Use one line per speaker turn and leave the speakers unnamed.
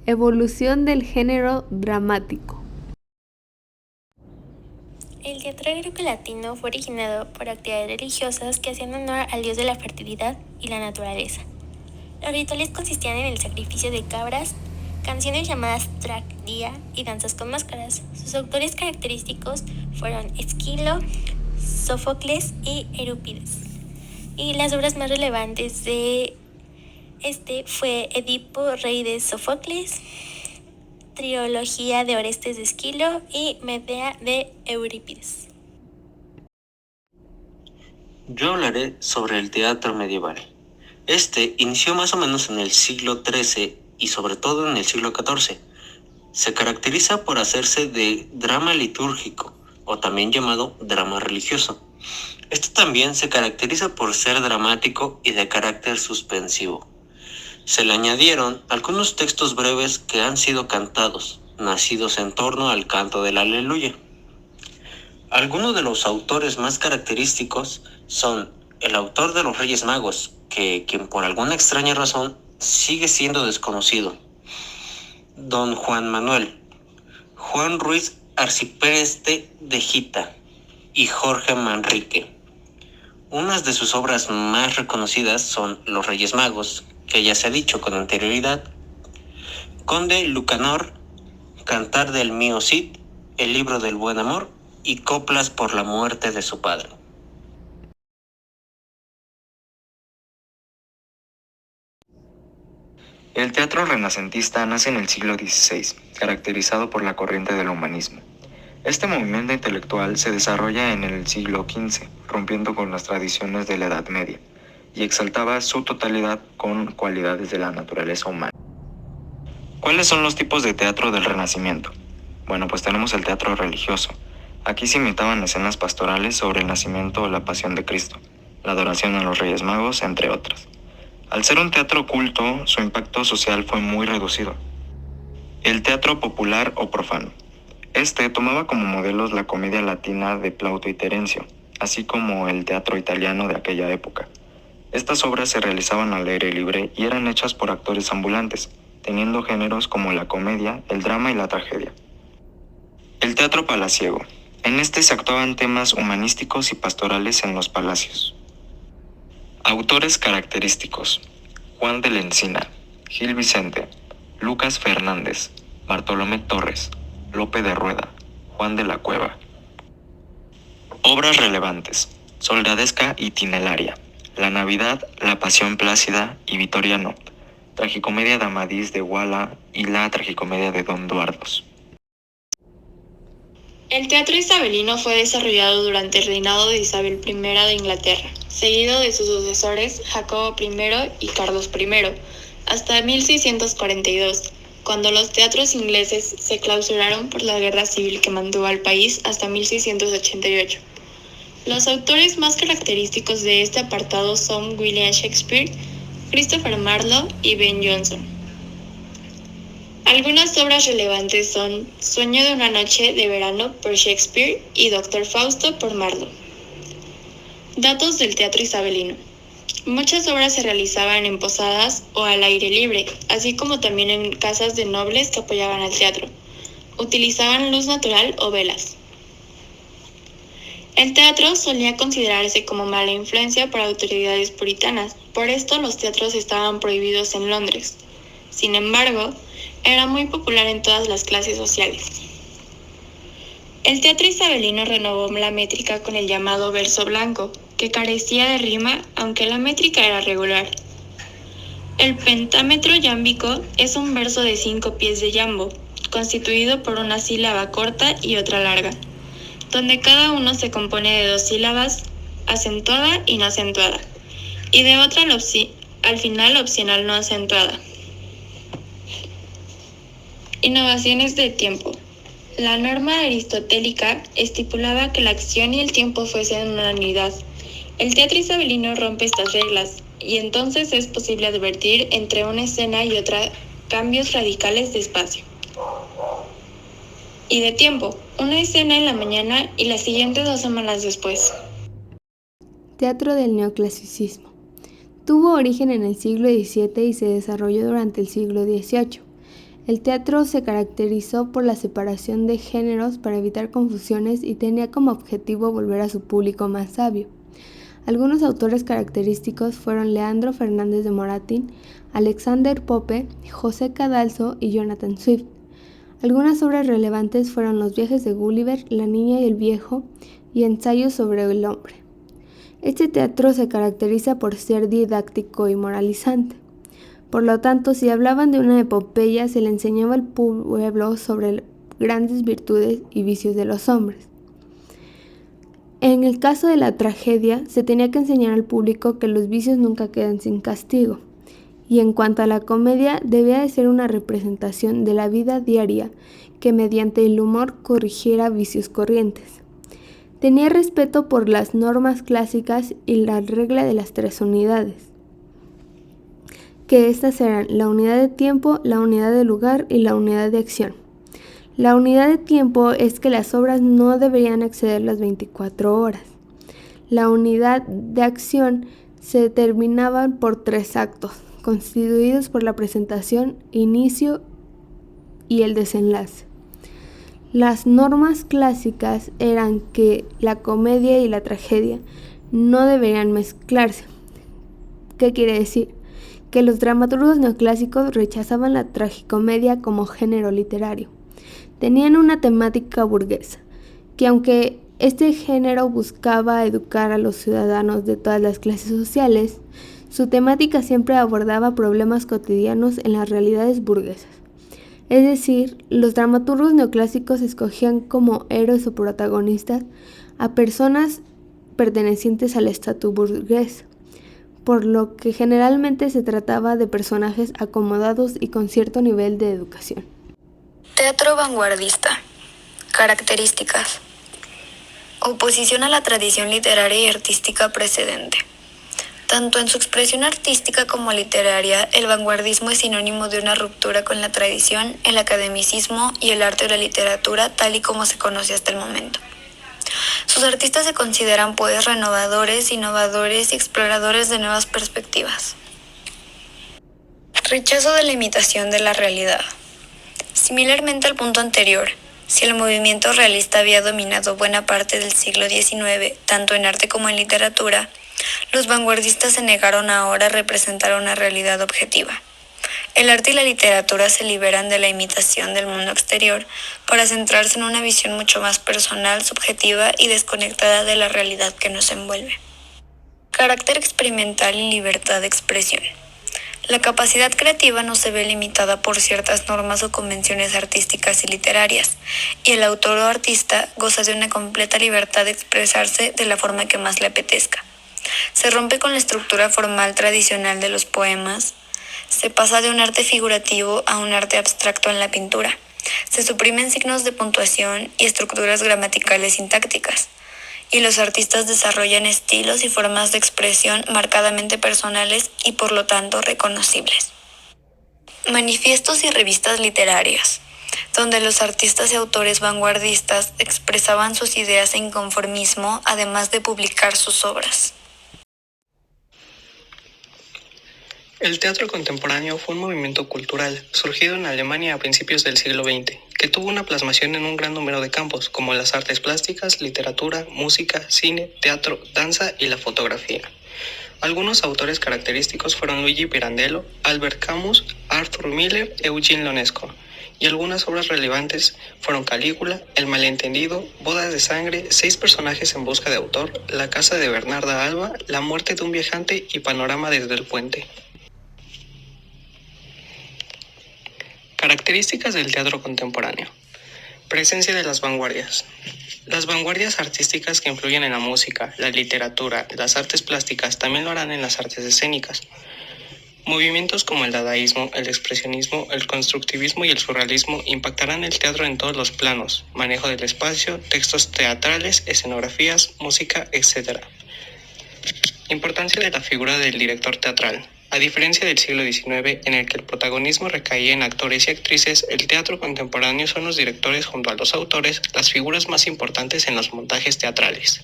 Evolución del género dramático.
El teatro greco-latino fue originado por actividades religiosas que hacían honor al dios de la fertilidad y la naturaleza. Los rituales consistían en el sacrificio de cabras, canciones llamadas tragdia y danzas con máscaras. Sus autores característicos fueron Esquilo, Sófocles y Eurípides. Y las obras más relevantes de fue Edipo, rey de Sófocles, Trilogía de Orestes de Esquilo y Medea de Eurípides.
Yo hablaré sobre el teatro medieval. Este inició más o menos en el siglo XIII y sobre todo en el siglo XIV. Se caracteriza por hacerse de drama litúrgico, o también llamado drama religioso. Este también se caracteriza por ser dramático y de carácter suspensivo. Se le añadieron algunos textos breves que han sido cantados, nacidos en torno al canto del Aleluya. Algunos de los autores más característicos son el autor de los Reyes Magos, quien por alguna extraña razón sigue siendo desconocido, Don Juan Manuel, Juan Ruiz Arcipreste de Gita y Jorge Manrique. Unas de sus obras más reconocidas son Los Reyes Magos, que ya se ha dicho con anterioridad, Conde Lucanor, Cantar del Mío Cid, El Libro del Buen Amor y Coplas por la muerte de su padre.
El teatro renacentista nace en el siglo XVI, caracterizado por la corriente del humanismo. Este movimiento intelectual se desarrolla en el siglo XV, rompiendo con las tradiciones de la Edad Media, y exaltaba su totalidad con cualidades de la naturaleza humana. ¿Cuáles son los tipos de teatro del Renacimiento? Bueno, pues tenemos el teatro religioso. Aquí se imitaban escenas pastorales sobre el nacimiento o la pasión de Cristo, la adoración a los Reyes Magos, entre otras. Al ser un teatro culto, su impacto social fue muy reducido. El teatro popular o profano. Este tomaba como modelos la comedia latina de Plauto y Terencio, así como el teatro italiano de aquella época. Estas obras se realizaban al aire libre y eran hechas por actores ambulantes, teniendo géneros como la comedia, el drama y la tragedia. El teatro palaciego. En este se actuaban temas humanísticos y pastorales en los palacios. Autores característicos: Juan de la Encina, Gil Vicente, Lucas Fernández, Bartolomé Torres, Lope de Rueda, Juan de la Cueva. Obras relevantes: Soldadesca y Tinelaria, La Navidad, La Pasión Plácida y Vitoriano, Tragicomedia de Amadís de Guala y la Tragicomedia de Don Duardos.
El teatro isabelino fue desarrollado durante el reinado de Isabel I de Inglaterra, seguido de sus sucesores Jacobo I y Carlos I, hasta 1642, cuando los teatros ingleses se clausuraron por la guerra civil que mantuvo al país hasta 1688. Los autores más característicos de este apartado son William Shakespeare, Christopher Marlowe y Ben Jonson. Algunas obras relevantes son Sueño de una noche de verano por Shakespeare y Doctor Fausto por Marlowe. Datos del teatro isabelino. Muchas obras se realizaban en posadas o al aire libre, así como también en casas de nobles que apoyaban al teatro. Utilizaban luz natural o velas. El teatro solía considerarse como mala influencia para autoridades puritanas, por esto los teatros estaban prohibidos en Londres. Sin embargo, era muy popular en todas las clases sociales. El teatro isabelino renovó la métrica con el llamado verso blanco, que carecía de rima, aunque la métrica era regular. El pentámetro yámbico es un verso de 5 pies de yambo, constituido por una sílaba corta y otra larga, donde cada uno se compone de 2 sílabas, acentuada y no acentuada, y de otra al final opcional no acentuada. Innovaciones de tiempo. La norma aristotélica estipulaba que la acción y el tiempo fuesen una unidad. El teatro isabelino rompe estas reglas, y entonces es posible advertir entre una escena y otra cambios radicales de espacio y de tiempo, una escena en la mañana y la siguiente 2 semanas después.
Teatro del neoclasicismo. Tuvo origen en el siglo XVII y se desarrolló durante el siglo XVIII. El teatro se caracterizó por la separación de géneros para evitar confusiones y tenía como objetivo volver a su público más sabio. Algunos autores característicos fueron Leandro Fernández de Moratín, Alexander Pope, José Cadalso y Jonathan Swift. Algunas obras relevantes fueron Los viajes de Gulliver, La niña y el viejo y Ensayos sobre el hombre. Este teatro se caracteriza por ser didáctico y moralizante. Por lo tanto, si hablaban de una epopeya, se le enseñaba al pueblo sobre grandes virtudes y vicios de los hombres. En el caso de la tragedia, se tenía que enseñar al público que los vicios nunca quedan sin castigo. Y en cuanto a la comedia, debía de ser una representación de la vida diaria que mediante el humor corrigiera vicios corrientes. Tenía respeto por las normas clásicas y la regla de las 3 unidades, que estas eran la unidad de tiempo, la unidad de lugar y la unidad de acción. La unidad de tiempo es que las obras no deberían exceder las 24 horas. La unidad de acción se determinaba por 3 actos, constituidos por la presentación, inicio y el desenlace. Las normas clásicas eran que la comedia y la tragedia no deberían mezclarse. ¿Qué quiere decir? Que los dramaturgos neoclásicos rechazaban la tragicomedia como género literario. Tenían una temática burguesa, que aunque este género buscaba educar a los ciudadanos de todas las clases sociales, su temática siempre abordaba problemas cotidianos en las realidades burguesas. Es decir, los dramaturgos neoclásicos escogían como héroes o protagonistas a personas pertenecientes al estatus burgués, por lo que generalmente se trataba de personajes acomodados y con cierto nivel de educación.
Teatro vanguardista. Características. Oposición a la tradición literaria y artística precedente. Tanto en su expresión artística como literaria, el vanguardismo es sinónimo de una ruptura con la tradición, el academicismo y el arte o la literatura tal y como se conoce hasta el momento. Sus artistas se consideran poetas renovadores, innovadores y exploradores de nuevas perspectivas. Rechazo de la imitación de la realidad. Similarmente al punto anterior, si el movimiento realista había dominado buena parte del siglo XIX, tanto en arte como en literatura, los vanguardistas se negaron ahora a representar una realidad objetiva. El arte y la literatura se liberan de la imitación del mundo exterior para centrarse en una visión mucho más personal, subjetiva y desconectada de la realidad que nos envuelve. Carácter experimental y libertad de expresión. La capacidad creativa no se ve limitada por ciertas normas o convenciones artísticas y literarias, y el autor o artista goza de una completa libertad de expresarse de la forma que más le apetezca. Se rompe con la estructura formal tradicional de los poemas, se pasa de un arte figurativo a un arte abstracto en la pintura, se suprimen signos de puntuación y estructuras gramaticales sintácticas, y los artistas desarrollan estilos y formas de expresión marcadamente personales y por lo tanto reconocibles. Manifiestos y revistas literarias, donde los artistas y autores vanguardistas expresaban sus ideas e inconformismo, además de publicar sus obras.
El teatro contemporáneo fue un movimiento cultural surgido en Alemania a principios del siglo XX, que tuvo una plasmación en un gran número de campos, como las artes plásticas, literatura, música, cine, teatro, danza y la fotografía. Algunos autores característicos fueron Luigi Pirandello, Albert Camus, Arthur Miller, Eugene Ionesco, y algunas obras relevantes fueron Calígula, El malentendido, Bodas de sangre, 6 personajes en busca de autor, La casa de Bernarda Alba, La muerte de un viajante y Panorama desde el puente. Características del teatro contemporáneo. Presencia de las vanguardias. Las vanguardias artísticas que influyen en la música, la literatura, las artes plásticas también lo harán en las artes escénicas. Movimientos como el dadaísmo, el expresionismo, el constructivismo y el surrealismo impactarán el teatro en todos los planos: manejo del espacio, textos teatrales, escenografías, música, etc. Importancia de la figura del director teatral. A diferencia del siglo XIX, en el que el protagonismo recaía en actores y actrices, el teatro contemporáneo son los directores junto a los autores las figuras más importantes en los montajes teatrales.